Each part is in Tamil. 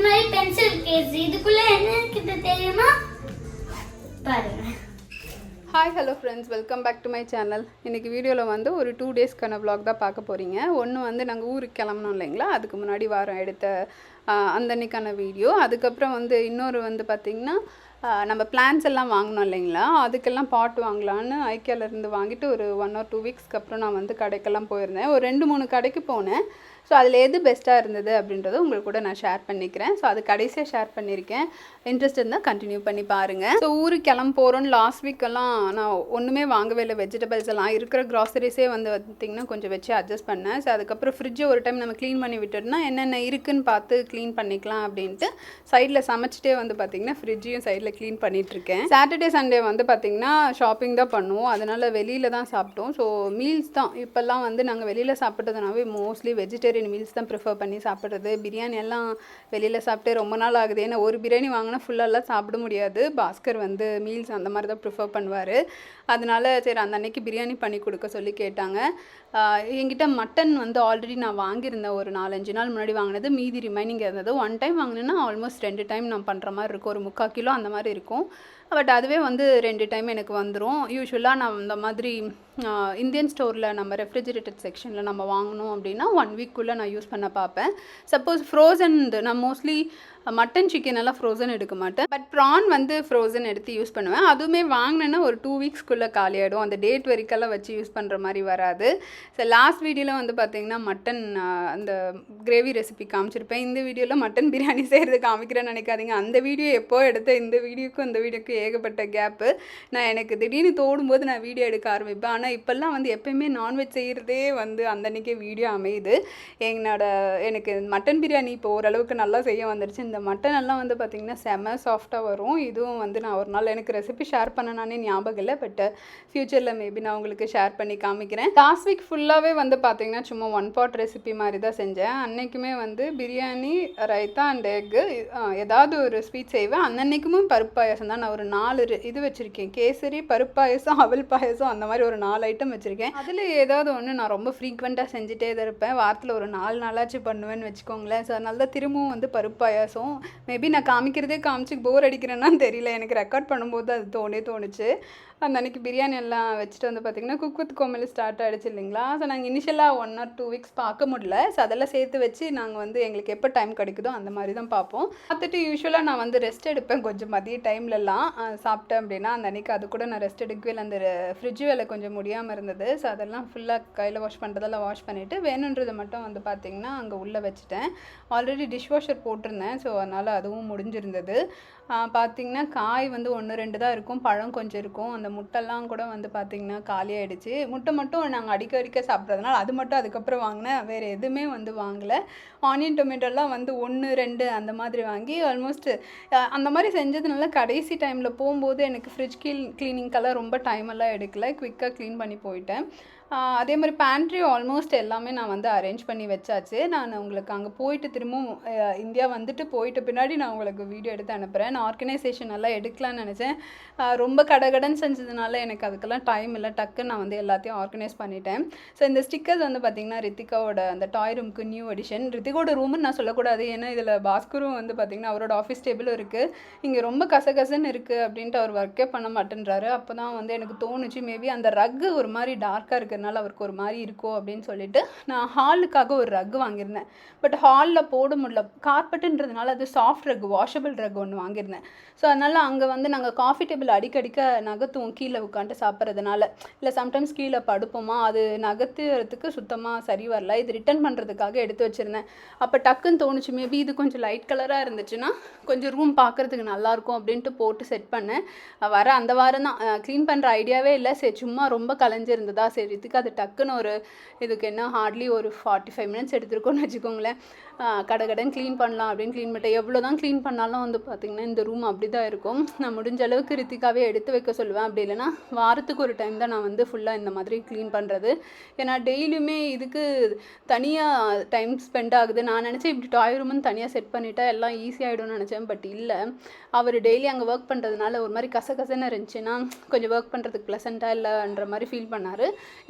மாதிரி பென்சில் கேஸ். இதுக்குள்ள என்ன இருக்குது தெரியுமா? பாருங்க. Hi hello friends, welcome back to my channel. இன்றைக்கி வீடியோவில் வந்து ஒரு 2 டேஸ்க்கான vlog தான் பார்க்க போகிறீங்க. ஒன்று வந்து நாங்கள் ஊருக்கு கிளம்பணும் இல்லைங்களா, அதுக்கு முன்னாடி வாரம் எடுத்த அன்னைக்கான வீடியோ. அதுக்கப்புறம் வந்து இன்னொரு வந்து பார்த்திங்கன்னா நம்ம பிளான்ஸ் எல்லாம் வாங்கினோம் இல்லைங்களா, அதுக்கெல்லாம் பாட் வாங்கலான்னு ஐக்கியாவிலேருந்து வாங்கிட்டு ஒரு 1 or 2 வீக்ஸ்க்கு அப்புறம் நான் வந்து கடைக்கெல்லாம் போயிருந்தேன். ஒரு 2-3 கடைக்கு போனேன். ஸோ அதில் எது பெஸ்ட்டாக இருந்தது அப்படின்றத உங்களுக்கு கூட நான் ஷேர் பண்ணிக்கிறேன். ஸோ அது கடைசியாக ஷேர் பண்ணியிருக்கேன். இன்ட்ரெஸ்ட் இருந்தால் கண்டினியூ பண்ணி பாருங்கள். ஸோ ஊருக்கு கிளம்ப போகிறோன்னு லாஸ்ட் வீக்கெல்லாம் நான் ஒன்றுமே வாங்கவே இல்லை. வெஜிடபிள்ஸ் எல்லாம் இருக்கிற க்ராசரிஸே வந்து பார்த்திங்கன்னா கொஞ்சம் வச்சு அட்ஜஸ்ட் பண்ணேன். ஸோ அதுக்கப்புறம் ஃப்ரிட்ஜை ஒரு டைம் நம்ம க்ளீன் பண்ணி விட்டுட்டுனா என்னென்ன இருக்குதுன்னு பார்த்து க்ளீன் பண்ணிக்கலாம் அப்படின்ட்டு சைடில் சமைச்சிட்டே வந்து பார்த்திங்கன்னா ஃப்ரிட்ஜையும் சைடில் க்ளீன் பண்ணிகிட்ருக்கேன். சாட்டர்டே சண்டே வந்து பார்த்திங்கன்னா ஷாப்பிங் தான் பண்ணுவோம். அதனால் வெளியில் தான் சாப்பிட்டோம். ஸோ மீல்ஸ் தான் இப்போல்லாம் வந்து நாங்கள் வெளியில் சாப்பிட்டதுனாவே மோஸ்ட்லி வெஜிடேரியன் மீல்ஸ் தான் ப்ரிஃபர் பண்ணி சாப்பிட்றது. பிரியாணி எல்லாம் வெளியில் சாப்பிட்டு ரொம்ப நாள் ஆகுது. ஏன்னா ஒரு பிரியாணி வாங்கினா ஃபுல்லெல்லாம் சாப்பிட முடியாது. பாஸ்கர் வந்து மீல்ஸ் அந்த மாதிரி தான் ப்ரிஃபர் பண்ணுவார். அதனால சரி அந்த அன்னைக்கு பிரியாணி பண்ணி கொடுக்க சொல்லி கேட்டாங்க. என்கிட்ட மட்டன் வந்து ஆல்ரெடி நான் வாங்கியிருந்தேன். ஒரு 4-5 நாள் முன்னாடி வாங்கினது மீதி ரிமைனிங் இருந்தது. 1 டைம் வாங்கினேன்னா ஆல்மோஸ்ட் 2 டைம் நான் பண்ணுற மாதிரி இருக்கும். ஒரு 3/4 கிலோ அந்த மாதிரி இருக்கும். பட் அதுவே வந்து 2 டைம் எனக்கு வந்துடும். யூஸ்வலாக நான் இந்த மாதிரி இந்தியன் ஸ்டோரில் நம்ம ரெஃப்ரிஜிரேட்டட் செக்ஷனில் நம்ம வாங்கணும் அப்படின்னா 1 வீக்குள்ளே நான் யூஸ் பண்ண பார்ப்பேன். சப்போஸ் ஃப்ரோசன் நான் மோஸ்ட்லி மட்டன் சிக்கன் எல்லாம் ஃப்ரோசன் எடுக்க மாட்டேன். பட் ப்ரான் வந்து ஃப்ரோசன் எடுத்து யூஸ் பண்ணுவேன். அதுவுமே வாங்கினேன்னா ஒரு 2 வீக்ஸ்க்குள்ளே காலியாகிடும். அந்த டேட் வரைக்கெல்லாம் வச்சு யூஸ் பண்ணுற மாதிரி வராது. ஸோ லாஸ்ட் வீடியோவில் வந்து பார்த்திங்கன்னா மட்டன் அந்த கிரேவி ரெசிபி காமிச்சிருப்பேன். இந்த வீடியோவில் மட்டன் பிரியாணி செய்கிறது காமிக்கிறேன்னு நினைக்காதீங்க. அந்த வீடியோ எப்போ எடுத்த இந்த வீடியோக்கும் இந்த வீடியோக்கும் ஏகப்பட்ட கேப்பு. நான் எனக்கு திடீர்னு தோடும்போது நான் வீடியோ எடுக்க ஆரம்பிப்பேன். ஆனால் இப்போல்லாம் வந்து எப்போயுமே நான்வெஜ் செய்கிறதே வந்து அந்த அன்றைக்கே வீடியோ அமையுது. எனக்கு மட்டன் பிரியாணி இப்போ ஓரளவுக்கு நல்லா செய்ய வந்துடுச்சு. இந்த மட்டன் எல்லாம் வந்து பார்த்திங்கன்னா செம சாஃப்டாக வரும். இதுவும் வந்து நான் ஒரு நாள் எனக்கு ரெசிபி ஷேர் பண்ணனானே ஞாபகம் இல்லை. பட் ஃப்யூச்சரில் மேபி நான் உங்களுக்கு ஷேர் பண்ணி காமிக்கிறேன். லாஸ்ட் வீக் ஃபுல்லாகவே வந்து பார்த்திங்கன்னா சும்மா 1 பாட் ரெசிபி மாதிரி தான் செஞ்சேன். அன்றைக்குமே வந்து பிரியாணி, ரைத்தா அண்ட் எக்கு ஏதாவது ஒரு ஸ்வீட் செய்வேன். அன்னைக்குமே பருப்பு பாயசம் தான். நான் ஒரு 4 இது வச்சுருக்கேன். கேசரி, பருப்பு பாயசம், அவல் பாயசம், அந்த மாதிரி ஒரு 4 ஐட்டம் வச்சுருக்கேன். அதில் ஏதாவது ஒன்று நான் ரொம்ப ஃப்ரீக்வெண்ட்டாக செஞ்சுட்டே தான் இருப்பேன். வாரத்தில் ஒரு 4 நாளாச்சு பண்ணுவேன்னு வச்சுக்கோங்களேன். ஸோ அதனால தான் திரும்பவும் வந்து பருப்பு பாயசம் மேபி நான் காமிக்கிறதே காமிச்சு போர் அடிக்கிறேன்னான்னு தெரியல. எனக்கு ரெக்கார்ட் பண்ணும்போது அது தோணுச்சு. அந்த அன்றைக்கி பிரியாணி எல்லாம் வச்சுட்டு வந்து பார்த்திங்கன்னா குக் வித் கோமாளி ஸ்டார்ட் ஆகிடுச்சு இல்லைங்களா. ஸோ நாங்கள் இனிஷியலாக 1 or 2 வீக்ஸ் பார்க்க முடியல. ஸோ அதெல்லாம் சேர்த்து வச்சு நாங்கள் வந்து எங்களுக்கு எப்போ டைம் கிடைக்குதோ அந்த மாதிரி தான் பார்ப்போம். பார்த்துட்டு யூஸ்வலாக நான் வந்து ரெஸ்ட் எடுப்பேன் கொஞ்சம் மதிய டைம்லலாம் சாப்பிட்டேன் அப்படின்னா. அந்த அன்றைக்கி அது கூட நான் ரெஸ்ட் எடுக்கவே இல்லை. அந்த ஃப்ரிட்ஜ் வேலை கொஞ்சம் முடியாமல் இருந்தது. ஸோ அதெல்லாம் ஃபுல்லாக கையில் வாஷ் பண்ணுறதெல்லாம் வாஷ் பண்ணிவிட்டு வேணுன்றதை மட்டும் வந்து பார்த்திங்கன்னா அங்கே உள்ளே வச்சுட்டேன். ஆல்ரெடி டிஷ் வாஷர் போட்டிருந்தேன். ஸோ அதனால் அதுவும் முடிஞ்சிருந்தது. பார்த்திங்கன்னா காய் வந்து 1-2 தான் இருக்கும். பழம் கொஞ்சம் இருக்கும். அந்த முட்டைலாம் கூட வந்து பார்த்திங்கன்னா காலியாகிடுச்சு. முட்டை மட்டும் நாங்கள் அடிக்க சாப்பிட்றதுனால அது மட்டும் அதுக்கப்புறம் வாங்கினேன். வேறு எதுவுமே வந்து வாங்கலை. ஆனியன் டொமேட்டோலாம் வந்து 1-2 அந்த மாதிரி வாங்கி ஆல்மோஸ்ட் அந்த மாதிரி செஞ்சதுனால கடைசி டைமில் போகும்போது எனக்கு ஃப்ரிட்ஜ் க்ளீனிங்கெல்லாம் ரொம்ப டைமெல்லாம் எடுக்கலை. குவிக்காக க்ளீன் பண்ணி போயிட்டேன். அதே மாதிரி பேண்ட்ரி ஆல்மோஸ்ட் எல்லாமே நான் வந்து அரேஞ்ச் பண்ணி வச்சாச்சு. நான் உங்களுக்கு அங்கே போயிட்டு திரும்பவும் இந்தியா வந்துட்டு போயிட்ட பின்னாடி நான் உங்களுக்கு வீடியோ எடுத்து அனுப்புகிறேன். நான் ஆர்கனைசேஷன் எல்லாம் எடுக்கலான்னு நினச்சேன். ரொம்ப கடகடன்னு செஞ்சதுனால எனக்கு அதுக்கெல்லாம் டைம் இல்லை. டக்குன்னு நான் வந்து எல்லாத்தையும் ஆர்கனைஸ் பண்ணிட்டேன். ஸோ இந்த ஸ்டிக்கர்ஸ் வந்து பார்த்திங்கன்னா ரித்திகாவோட அந்த டாய் ரூமுக்கு நியூ எடிஷன். ரித்திகாவோட ரூமுன்னு நான் சொல்லக்கூடாது. ஏன்னா இதில் பாஸ்கரும் வந்து பார்த்திங்கன்னா அவரோட ஆஃபீஸ் டேபிளும் இருக்குது. இங்கே ரொம்ப கசகசன்னு இருக்குது அப்படின்ட்டு அவர் ஒர்க்கே பண்ண மாட்டேன்றாரு. அப்போ தான் வந்து எனக்கு தோணுச்சு மேபி அந்த ரக்கு ஒரு மாதிரி டார்க்காக இருக்கிறதுனால அவருக்கு ஒரு மாதிரி இருக்கும் அப்படின்னு சொல்லிட்டு நான் ஹாலுக்காக ஒரு ரக் வாங்கியிருந்தேன். பட் ஹாலில் போட முடியல. கார்பெட்டுன்றதுனால அது சாஃப்ட் ரக், வாஷபிள் ரக் ஒன்று வாங்கியிருந்தேன். ஸோ அதனால் அங்கே வந்து நாங்கள் காஃபி டேபிள் அடிக்கடிக்க நகர்த்துவோம் கீழே உட்காந்துட்டு சாப்பிட்றதுனால. இல்லை சம்டைம்ஸ் கீழே படுப்போமா, அது நகர்த்துறதுக்கு சுத்தமாக சரி வரல. இது ரிட்டர்ன் பண்ணுறதுக்காக எடுத்து வச்சுருந்தேன். அப்போ டக்குன்னு தோணுச்சு மேபி இது கொஞ்சம் லைட் கலராக இருந்துச்சுன்னா கொஞ்சம் ரூம் பார்க்குறதுக்கு நல்லாயிருக்கும் அப்படின்ட்டு போட்டு செட் பண்ணேன். அந்த வாரம் தான் க்ளீன் பண்ணுற ஐடியாவே இல்லை. சரி சும்மா ரொம்ப கலைஞ்சிருந்ததா, சரி இதுக்கு அது டக்குன்னு ஒரு இதுக்கு என்ன ஹார்ட்லி ஒரு 45 மினிட்ஸ் எடுத்துருக்கோன்னு வச்சுக்கோங்களேன். கடகடன் க்ளீன் பண்ணலாம் அப்படின்னு க்ளீன் பண்ணிட்டேன். எவ்வளோ தான் க்ளீன் பண்ணாலும் வந்து பார்த்திங்கன்னா இந்த ரூம் அப்படி தான் இருக்கும். நான் முடிஞ்ச அளவுக்கு ரித்திகாவே எடுத்து வைக்க சொல்லுவேன். அப்படி இல்லைன்னா வாரத்துக்கு ஒரு டைம் தான் நான் வந்து ஃபுல்லாக இந்த மாதிரி க்ளீன் பண்ணுறது. ஏன்னா டெய்லியுமே இதுக்கு தனியாக டைம் ஸ்பெண்ட் ஆகுது. நான் நினச்சேன் இப்படி டாய் ரூம்னு தனியாக செட் பண்ணிவிட்டா எல்லாம் ஈஸியாகிடும்னு நினச்சேன். பட் இல்லை, அவர் டெய்லி அங்கே ஒர்க் பண்ணுறதுனால ஒரு மாதிரி கசகசன்னு இருந்துச்சுன்னா கொஞ்சம் ஒர்க் பண்ணுறதுக்கு ப்ளசண்ட்டாக இல்லைன்ற மாதிரி ஃபீல் பண்ணார்.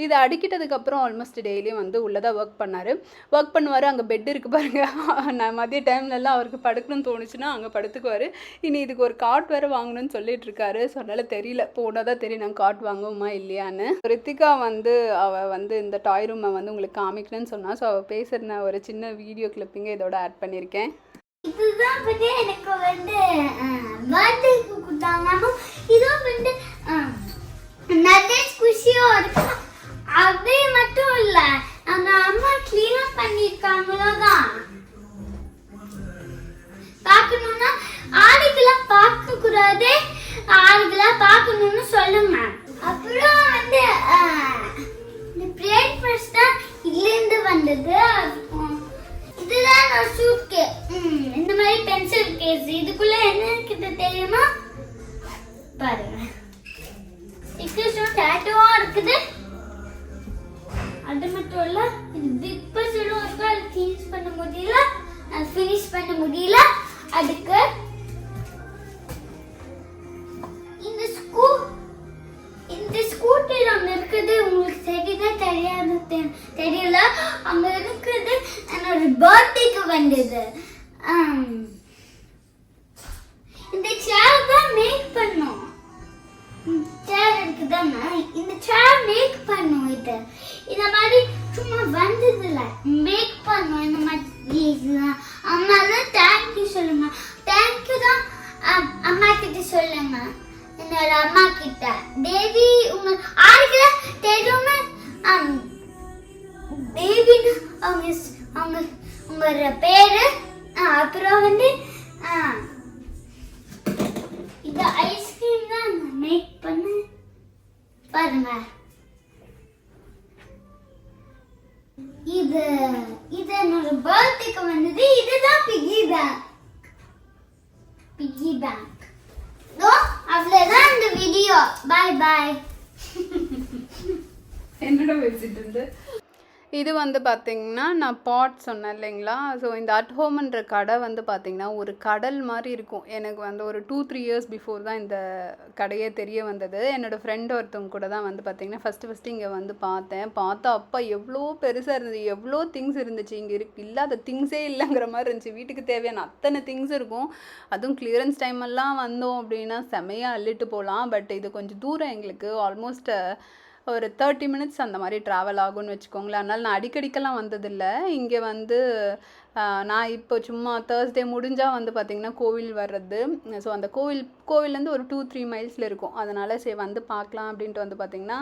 இதை அடுக்கிட்டதுக்கப்புறம் ஆல்மோஸ்ட் டெய்லியும் வந்து உள்ளதாக ஒர்க் பண்ணார். ஒர்க் பண்ணுவார். அங்கே பெட் இருக்குது பாருங்கள், நான் மதிய டைம்லலாம் அவருக்கு படுக்கணும்னு தோணுச்சுன்னா அங்கே படுத்துக்குவார். இனி இதுக்கு ஒரு காட் வேறு வாங்கணும்னு சொல்லிட்டு இருக்காரு. ஸோ அதனால் தெரியல, போனால் தான் தெரியும் நான் காட் வாங்குவோமா இல்லையான்னு. ரித்திகா வந்து அவள் வந்து இந்த டாய் ரூமை வந்து உங்களுக்கு காமிக்கணும்னு சொன்னால், ஸோ அவள் பேசுகிற ஒரு சின்ன வீடியோ கிளிப்பிங்க இதோட ஆட் பண்ணியிருக்கேன். இதுதான் வந்து எனக்கு வந்து பர்த்டேக்கு கொடுத்தாங்க. இதுவும் வந்து நிறைய குஷியும் இருக்கு. அது மட்டும் இல்ல, அவங்க அம்மா கிளீன் பண்ணிருக்காங்களோ தான் பார்க்கணும்னா ஆடுகளாம் பார்க்க கூடாது, ஆடுகளாம் பார்க்கணும்னு சொல்லுங்க. அப்புறம் வந்து இந்த பிரேக்ஃபாஸ்ட் தான் இதுலேருந்து வந்தது. இதுதான் ஒரு சூட் கேஸ். இந்த மாதிரி பென்சில் கேஸ். இதுக்குள்ள என்ன இருக்குது தெரியுமா? பாருங்க, ஸ்டிக்கர்ஸும் டாட்டூவா இருக்குது. அது மட்டும் இல்ல, இது பிக் பஸ்ஸும் இருக்கு. அது ஃபினிஷ் பண்ண முடியல, அதுக்கு இந்த ஸ்கூட்டர் அங்க இருக்குது. உங்களுக்கு சரிதான் தெரியாது, தெரியல. அங்க இருக்குது. என்னோட பர்த்டேக்கு வந்தது. இந்த சேர் தான் மேக் பண்ணோம். சேர் இருக்குதானே, இந்த சேர் மேக் பண்ணும். இந்த மாதிரி சும்மா வந்ததில்ல, மேக் பண்ணும். இந்த மாதிரி அதனால தேங்க்யூ சொல்லுங்க. தேங்க்யூ தான் அம்மா கிட்ட சொல்லுங்க. என்னோட அம்மா கிட்ட தேவி உங்க ஆளுக்கு தெரியுமா? தேவின்னு அவங்க உங்களோட பேரு. அப்புறம் வந்து இந்த ஐஸ்கிரீம் தான் மேக் பண்ண பாருங்க. இது என்னோட பர்த்டேக்கு வந்தது. இதுதான் பிக்கி பேங்க். அவ்வளவுதான் இந்த வீடியோ. பாய். என்னோட பேசிட்டு இருந்து இது வந்து பார்த்திங்கன்னா நான் பாட் சொன்னேன் இல்லைங்களா. ஸோ இந்த அட் ஹோம்ன்ற கடை வந்து பார்த்திங்கன்னா ஒரு கடல் மாதிரி இருக்கும். எனக்கு வந்து ஒரு 2-3 இயர்ஸ் பிஃபோர் தான் இந்த கடையே தெரிய வந்தது. என்னோடய ஃப்ரெண்ட் ஒருத்தவங்க கூட தான் வந்து பார்த்திங்கன்னா ஃபஸ்ட்டு இங்கே வந்து பார்த்தா அப்பா எவ்வளோ பெருசாக இருந்தது, எவ்வளோ திங்ஸ் இருந்துச்சு. இங்கே இல்லாத திங்ஸே இல்லைங்கிற மாதிரி இருந்துச்சு. வீட்டுக்கு தேவையான அத்தனை திங்ஸ் இருக்கும். அதுவும் கிளியரன்ஸ் டைமெல்லாம் வந்தோம் அப்படின்னா செமையாக அள்ளிட்டு போகலாம். பட் இது கொஞ்சம் தூரம், எங்களுக்கு ஆல்மோஸ்ட் ஒரு 30 மினிட்ஸ் அந்த மாதிரி ட்ராவல் ஆகும்னு வச்சுக்கோங்களேன். அதனால் நான் அடிக்கடிக்கெல்லாம் வந்ததில்லை. இங்கே வந்து நான் இப்போ சும்மா தேர்ஸ்டே முடிஞ்சால் வந்து பார்த்திங்கன்னா கோவில் வர்றது. ஸோ அந்த கோவிலேருந்து ஒரு 2-3 மைல்ஸில் இருக்கும். அதனால் சரி வந்து பார்க்கலாம் அப்படின்ட்டு வந்து பார்த்திங்கன்னா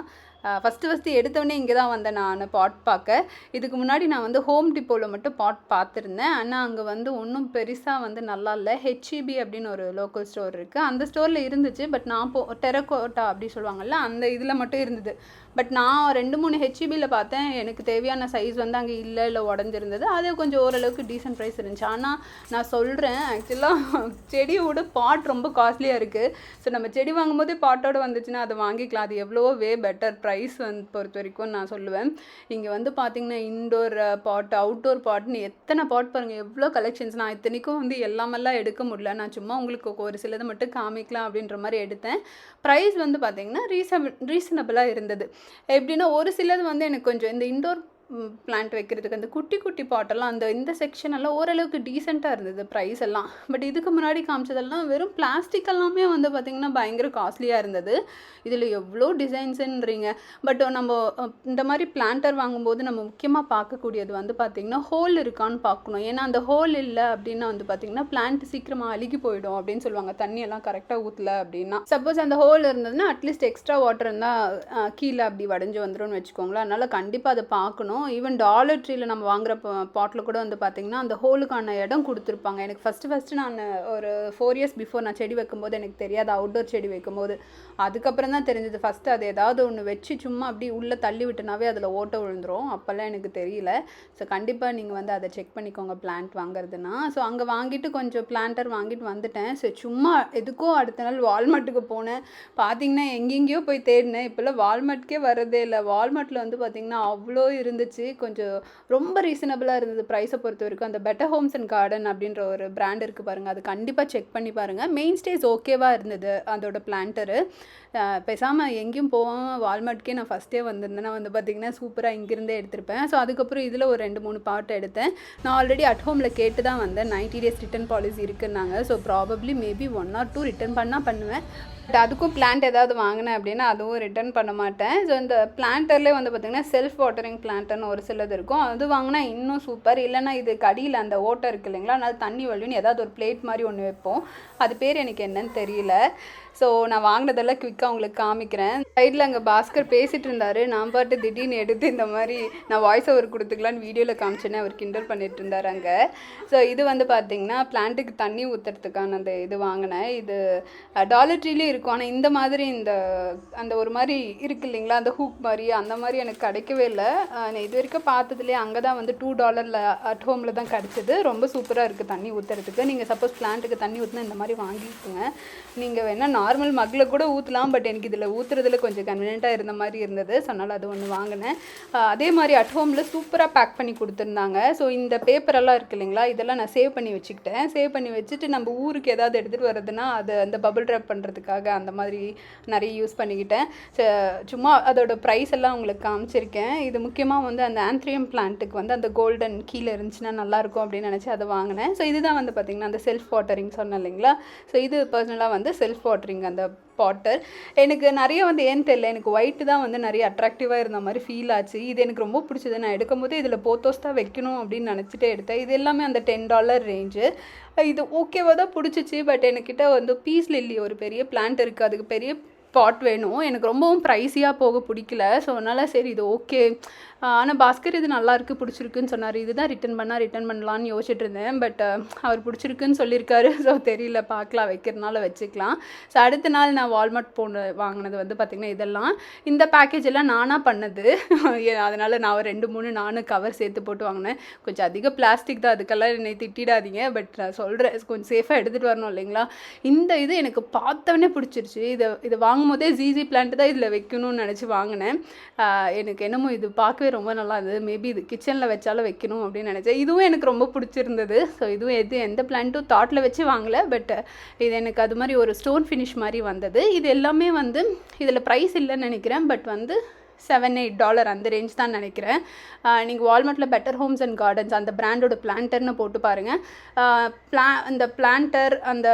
ஃபஸ்ட்டு எடுத்தோடனே இங்கே தான் வந்தேன் நான் பாட் பார்க்க. இதுக்கு முன்னாடி நான் வந்து ஹோம் டிப்போவில் மட்டும் பாட் பார்த்துருந்தேன். ஆனால் அங்கே வந்து ஒன்றும் பெருசாக வந்து நல்லா இல்லை. ஹெச்இபி அப்படின்னு ஒரு லோக்கல் ஸ்டோர் இருக்குது. அந்த ஸ்டோரில் இருந்துச்சு. பட் நான் டெரக்கோட்டா அப்படி சொல்லுவாங்கள்ல, அந்த இதில் மட்டும் இருந்தது. பட் நான் 2-3 ஹெச்இபியில் பார்த்தேன். எனக்கு தேவையான சைஸ் வந்து அங்கே இல்லை உடஞ்சிருந்தது. அது கொஞ்சம் ஓரளவுக்கு டீசென்ட் ப்ரைஸ் இருந்துச்சு. ஆனால் நான் சொல்கிறேன், ஆக்சுவலாக செடியோட பாட் ரொம்ப காஸ்ட்லியாக இருக்குது. ஸோ நம்ம செடி வாங்கும்போதே பாட்டோடு வந்துச்சுன்னா அதை வாங்கிக்கலாம். அது எவ்வளோ பெட்டர் ப்ரைஸ் வந்து பொறுத்த வரைக்கும் நான் சொல்லுவேன். இங்கே வந்து பார்த்திங்கன்னா இன்டோர் பாட், அவுட்டோர் பாட்னு எத்தனை பாட் பாருங்கள், எவ்வளோ கலெக்ஷன்ஸ். நான் இத்தனைக்கும் வந்து எல்லாமெல்லாம் எடுக்க முடியல. நான் சும்மா உங்களுக்கு ஒரு சிலதை மட்டும் காமிக்கலாம் அப்படின்ற மாதிரி எடுத்தேன். ப்ரைஸ் வந்து பார்த்திங்கன்னா ரீசனபிளாக இருந்தது. எப்படின்னா ஒரு சிலது வந்து எனக்கு கொஞ்சம் இந்த இன்டோர் பிளான்ட் வைக்கிறதுக்கு அந்த குட்டி பாட்டெல்லாம் இந்த செக்ஷன் எல்லாம் ஓரளவுக்கு டீசெண்டாக இருந்தது ப்ரைஸ் எல்லாம். பட் இதுக்கு முன்னாடி காமிச்சதெல்லாம் வெறும் பிளாஸ்டிக் எல்லாமே வந்து பார்த்திங்கன்னா பயங்கர காஸ்ட்லியாக இருந்தது. இதில் எவ்வளோ டிசைன்ஸுன்றீங்க. பட் நம்ம இந்த மாதிரி பிளான்டர் வாங்கும்போது நம்ம முக்கியமாக பார்க்கக்கூடியது வந்து பார்த்திங்கன்னா ஹோல் இருக்கான்னு பார்க்கணும். ஏன்னா அந்த ஹோல் இல்லை அப்படின்னா வந்து பார்த்திங்கன்னா பிளான்ட் சீக்கிரமாக அழுகி போயிடும் அப்படின்னு சொல்லுவாங்க, தண்ணியெல்லாம் கரெக்டாக ஊற்றல அப்படின்னா. சப்போஸ் அந்த ஹோல் இருந்ததுன்னா அட்லீஸ்ட் எக்ஸ்ட்ரா வாட்டர் இருந்தால் கீழே அப்படி வடைஞ்சு வந்துடும்னு வச்சுக்கோங்களேன். அதனால் கண்டிப்பாக அதை பார்க்கணும். இருக்கும். ஈவன் டாலர் ட்ரீல நம்ம வாங்குற பாட்டில் கூட வந்து பார்த்திங்கன்னா அந்த ஹோலுக்கான இடம் கொடுத்துருப்பாங்க. எனக்கு ஃபஸ்ட்டு நான் ஒரு 4 இயர்ஸ் பிஃபோர் நான் செடி வைக்கும்போது எனக்கு தெரியாது, அவுட்டோர் செடி வைக்கும்போது. அதுக்கப்புறம் தான் தெரிஞ்சது. ஃபஸ்ட்டு அது ஏதாவது ஒன்று வச்சு சும்மா அப்படி உள்ளே தள்ளி விட்டுனாவே அதில் ஓட்டை விழுந்துரும். அப்போல்லாம் எனக்கு தெரியல. ஸோ கண்டிப்பாக நீங்கள் வந்து அதை செக் பண்ணிக்கோங்க பிளான்ட் வாங்குறதுனா. ஸோ அங்கே வாங்கிட்டு கொஞ்சம் பிளான்டர் வாங்கிட்டு வந்துட்டேன். ஸோ சும்மா எதுக்கோ அடுத்த நாள் வால்மார்ட்டுக்கு போனேன். பார்த்திங்கன்னா எங்கெங்கேயோ போய் தேடினேன். இப்போல்லாம் வால்மார்ட்டுக்கே வரதே இல்லை. வால்மார்ட்டில் வந்து பார்த்திங்கன்னா அவ்வளோ இருந்துச்சு. கொஞ்சம் ரொம்ப ரீசனபிளாக இருந்தது ப்ரைஸை பொறுத்த வரைக்கும். அந்த பெட்டர் ஹோம்ஸ் அண்ட் கார்டன் அப்படின்ற ஒரு பிராண்ட் இருக்குது பாருங்கள், அது கண்டிப்பாக செக் பண்ணி பாருங்கள். மெயின் ஸ்டேஜ் ஓகேவாக இருந்தது அதோட பிளான்டரு. பேசாமல் எங்கேயும் போகாமல் வால்மார்ட்டுக்கே நான் ஃபஸ்ட்டே வந்திருந்தேன்னா வந்து பார்த்திங்கன்னா சூப்பராக இங்கேருந்தே எடுத்திருப்பேன். ஸோ அதுக்கப்புறம் இதில் ஒரு 2-3 பாட் எடுத்தேன். நான் ஆல்ரெடி அட் ஹோமில் கேட்டு தான் வந்தேன். 90 days ரிட்டர்ன் பாலிசி இருக்குன்னாங்க. So probably maybe 1 or 2 return பண்ணால் பண்ணுவேன். பட் அதுக்கும் பிளான்ட் ஏதாவது வாங்கினேன் அப்படின்னா அதுவும் ரிட்டர்ன் பண்ண மாட்டேன். ஸோ இந்த பிளான்டர்லேயே வந்து பார்த்திங்கன்னா செல்ஃப் வாட்டரிங் பிளான்ட்னு ஒரு சிலது இருக்கும். அது வாங்கினா இன்னும் சூப்பர். இல்லைனா இது கடியில் அந்த ஓட்டை இருக்குது இல்லைங்களா, அதனால் தண்ணி வழின்னு ஏதாவது ஒரு பிளேட் மாதிரி ஒன்று வைப்போம். அது பேர் எனக்கு என்னன்னு தெரியல. ஸோ நான் வாங்கினதெல்லாம் குவிக்காக உங்களுக்கு காமிக்கிறேன். சைடில் அங்கே பாஸ்கர் பேசிகிட்டு இருந்தார். நான் பாட்டு திடீர்னு எடுத்து இந்த மாதிரி நான் வாய்ஸ் ஓவர் கொடுத்துக்கலான்னு வீடியோவில் காமிச்சேன்னே அவர் கிண்டல் பண்ணிட்டு இருந்தார் அங்கே. ஸோ இது வந்து பார்த்திங்கன்னா பிளான்ட்டுக்கு தண்ணி ஊற்றுறதுக்கான அந்த இது வாங்கினேன். இது டாலர் ட்ரீலேயும் இருக்கும். ஆனால் இந்த மாதிரி அந்த ஒரு மாதிரி இருக்குது இல்லைங்களா, அந்த ஹூக் மாதிரி அந்த மாதிரி எனக்கு கிடைக்கவே இல்லை. நான் இது வரைக்கும் பார்த்ததுலேயே அங்கே தான் வந்து $2 அட் ஹோமில் தான் கிடச்சிது. ரொம்ப சூப்பராக இருக்குது தண்ணி ஊற்றுறதுக்கு. நீங்கள் சப்போஸ் பிளான்ட்டுக்கு தண்ணி ஊற்றினா இந்த மாதிரி வாங்கிக்கோங்க. நீங்கள் வேணால் நார்மல் மக்கில் கூட ஊற்றலாம். பட் எனக்கு இதில் ஊற்றுறதுல கொஞ்சம் கன்வீனியண்ட்டாக இருந்த மாதிரி இருந்தது. ஸோ அதனால் அது ஒன்று வாங்கினேன். அதே மாதிரி அட் ஹோமில் சூப்பராக பேக் பண்ணி கொடுத்துருந்தாங்க. ஸோ இந்த பேப்பரெல்லாம் இருக்குது இல்லைங்களா, இதெல்லாம் நான் சேவ் பண்ணி வச்சுக்கிட்டேன். சேவ் பண்ணி வச்சுட்டு நம்ம ஊருக்கு ஏதாவது எடுத்துகிட்டு வர்றதுன்னா அது அந்த பபிள் ட்ராப் பண்ணுறதுக்காக அந்த மாதிரி நிறைய யூஸ் பண்ணிக்கிட்டேன். ஸோ சும்மா அதோட ப்ரைஸ் எல்லாம் உங்களுக்கு காமிச்சிருக்கேன். இது முக்கியமாக வந்து அந்த ஆந்த்ரியம் பிளான்ட்டுக்கு வந்து அந்த கோல்டன் கீழே இருந்துச்சுன்னா நல்லாயிருக்கும் அப்படின்னு நினச்சி அதை வாங்கினேன். ஸோ இதுதான் வந்து பார்த்திங்கன்னா அந்த செல்ஃப் வாட்டரிங் சொன்னேன் இல்லைங்களா. ஸோ இது பர்சனலாக வந்து செல்ஃப் வாட்டரிங் அந்த பாட்டர். எனக்கு நிறைய வந்து ஏன்னு தெரியல, எனக்கு ஒயிட்டு தான் வந்து நிறைய அட்ராக்டிவாக இருந்த மாதிரி ஃபீல் ஆச்சு. இது எனக்கு ரொம்ப பிடிச்சது. நான் எடுக்கும்போது இதில் போத்தோஸ் தான் வைக்கணும் அப்படின்னு நினச்சிட்டே எடுத்தேன். இது எல்லாமே அந்த $10 ரேஞ்சு. இது ஓகேவாக தான் பிடிச்சிச்சு. பட் என்கிட்ட வந்து பீஸ் லில்லி ஒரு பெரிய பிளான்ட் இருக்குது, அதுக்கு பெரிய பாட் வேணும். எனக்கு ரொம்பவும் ப்ரைஸியாக போக பிடிக்கல. ஸோ அதனால் சரி இது ஓகே. ஆனால் பாஸ்கர் இது நல்லாயிருக்கு பிடிச்சிருக்குன்னு சொன்னார். இதுதான் ரிட்டன் பண்ணலான்னு யோசிச்சுட்டு இருந்தேன். பட் அவர் பிடிச்சிருக்குன்னு சொல்லியிருக்காரு. ஸோ தெரியல, பார்க்கலாம், வைக்கிறதுனால வச்சுக்கலாம். ஸோ அடுத்த நாள் நான் வால்மார்ட் வாங்கினது வந்து பார்த்திங்கன்னா இதெல்லாம் இந்த பேக்கேஜ் எல்லாம் நானாக பண்ணது. அதனால் நான் ஒரு 2-3 நானும் கவர் சேர்த்து போட்டு வாங்கினேன். கொஞ்சம் அதிக பிளாஸ்டிக் தான், அதுக்கெல்லாம் என்னை திட்டிடாதீங்க. பட் நான் சொல்கிறேன், கொஞ்சம் சேஃபாக எடுத்துகிட்டு வரணும் இல்லைங்களா. இந்த இது எனக்கு பார்த்தவொடனே பிடிச்சிருச்சு. இதை வாங்கும்போதே ஜிஜி பிளான்ட் தான் இதில் வைக்கணும்னு நினச்சி வாங்கினேன். எனக்கு என்னமோ இது பார்க்கவே ரொம்ப நல்லா இருந்தது. மேபி இது கிச்சனில் வச்சாலும் வைக்கணும் அப்படின்னு நினச்சேன். இதுவும் எனக்கு ரொம்ப பிடிச்சிருந்தது. ஸோ இதுவும் எந்த பிளான்ட்டும் தாட்டில் வச்சு வாங்கலை. பட் இது எனக்கு அது மாதிரி ஒரு ஸ்டோன் ஃபினிஷ் மாதிரி வந்தது. இது எல்லாமே வந்து இதில் ப்ரைஸ் இல்லைன்னு நினைக்கிறேன். பட் வந்து $7-8 அந்த ரேஞ்ச் தான் நினைக்கிறேன். நீங்கள் வால்மார்ட்டில் பெட்டர் ஹோம்ஸ் அண்ட் கார்டன்ஸ் அந்த பிராண்டோட பிளான்டர்னு போட்டு பாருங்கள். அந்த பிளான்டர் அந்த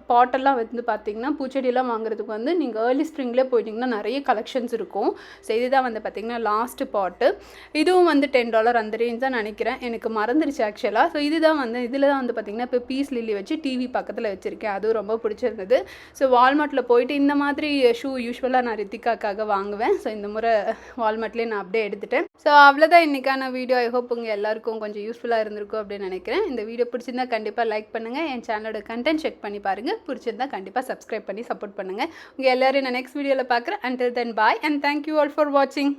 பாட்டெல்லாம் வந்து பார்த்திங்கன்னா பூச்செடியெல்லாம் வாங்குறதுக்கு வந்து நீங்கள் ஏர்லி ஸ்ப்ரிங்லேயே போயிட்டிங்கன்னா நிறைய கலெக்ஷன்ஸ் இருக்கும். ஸோ இதுதான் வந்து பார்த்திங்கன்னா லாஸ்ட்டு பாட்டு. இதுவும் வந்து $10 அந்த ரேஞ்ச் தான் நினைக்கிறேன். எனக்கு மறந்துருச்சு ஆக்சுவலாக. ஸோ இதுதான் வந்து இதில் தான் வந்து பார்த்திங்கன்னா இப்போ பீஸ் லில்லி வச்சு டிவி பக்கத்தில் வச்சுருக்கேன். அதுவும் ரொம்ப பிடிச்சிருந்தது. ஸோ வால்மார்ட்டில் போயிட்டு இந்த மாதிரி ஷூ யூஸ்வலாக நான் ரித்திகாக்காக வாங்குவேன். ஸோ இந்த முறை வால்மார்ட்லேயே நான் அப்படியே எடுத்துட்டேன். ஸோ அவ்வளோதான் இன்றைக்கான வீடியோ. ஐ ஹோப் உங்கள் எல்லாருக்கும் கொஞ்சம் யூஸ்ஃபுல்லாக இருந்திருக்கும் அப்படின்னு நினைக்கிறேன். இந்த வீடியோ பிடிச்சிருந்தா கண்டிப்பாக லைக் பண்ணுங்கள். என் சேனலோட கண்டென்ட் செக் பண்ணி பாருங்கள். பிடிச்சிருந்தா கண்டிப்பாக சப்ஸ்கிரைப் பண்ணி சப்போர்ட் பண்ணுங்கள். உங்கள் எல்லோரும் நான் நெக்ஸ்ட் வீடியோவில் பார்க்குறேன். Until then, bye and thank you all for watching.